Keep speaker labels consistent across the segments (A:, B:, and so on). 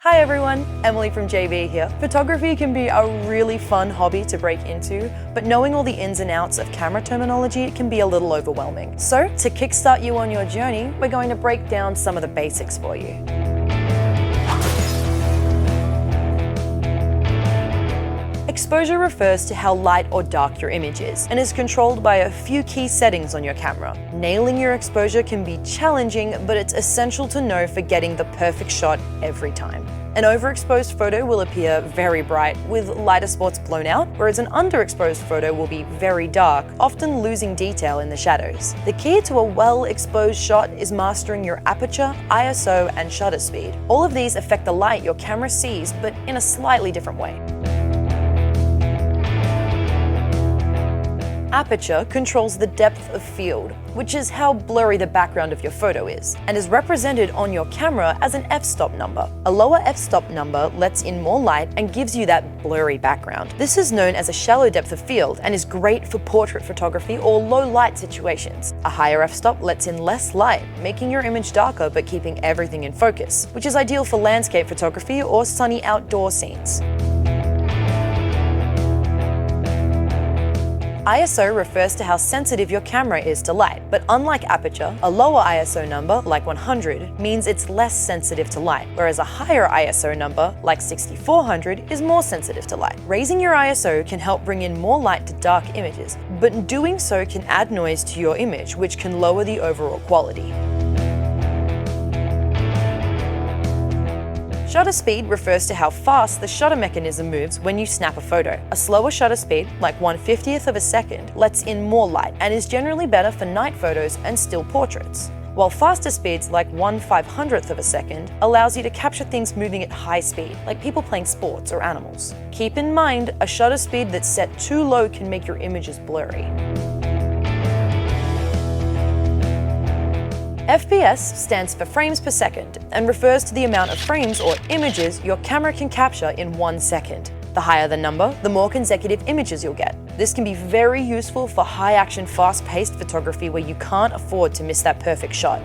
A: Hi everyone, Emily from JB here. Photography can be a really fun hobby to break into, but knowing all the ins and outs of camera terminology, it can be a little overwhelming. So, to kickstart you on your journey, we're going to break down some of the basics for you. Exposure refers to how light or dark your image is, and is controlled by a few key settings on your camera. Nailing your exposure can be challenging, but it's essential to know for getting the perfect shot every time. An overexposed photo will appear very bright, with lighter spots blown out, whereas an underexposed photo will be very dark, often losing detail in the shadows. The key to a well-exposed shot is mastering your aperture, ISO, and shutter speed. All of these affect the light your camera sees, but in a slightly different way. Aperture controls the depth of field, which is how blurry the background of your photo is, and is represented on your camera as an f-stop number. A lower f-stop number lets in more light and gives you that blurry background. This is known as a shallow depth of field and is great for portrait photography or low light situations. A higher f-stop lets in less light, making your image darker but keeping everything in focus, which is ideal for landscape photography or sunny outdoor scenes. ISO refers to how sensitive your camera is to light, but unlike aperture, a lower ISO number, like 100, means it's less sensitive to light, whereas a higher ISO number, like 6400, is more sensitive to light. Raising your ISO can help bring in more light to dark images, but doing so can add noise to your image, which can lower the overall quality. Shutter speed refers to how fast the shutter mechanism moves when you snap a photo. A slower shutter speed, like 1/50th of a second, lets in more light and is generally better for night photos and still portraits. While faster speeds, like 1/500th of a second, allows you to capture things moving at high speed, like people playing sports or animals. Keep in mind, a shutter speed that's set too low can make your images blurry. FPS stands for frames per second and refers to the amount of frames or images your camera can capture in 1 second. The higher the number, the more consecutive images you'll get. This can be very useful for high-action, fast-paced photography where you can't afford to miss that perfect shot.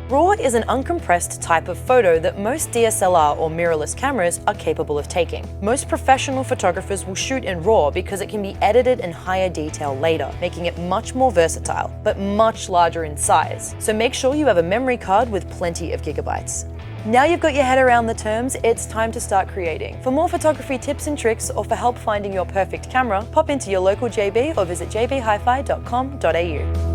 A: RAW is an uncompressed type of photo that most DSLR or mirrorless cameras are capable of taking. Most professional photographers will shoot in RAW because it can be edited in higher detail later, making it much more versatile, but much larger in size. So make sure you have a memory card with plenty of gigabytes. Now you've got your head around the terms, it's time to start creating. For more photography tips and tricks, or for help finding your perfect camera, pop into your local JB or visit jbhifi.com.au.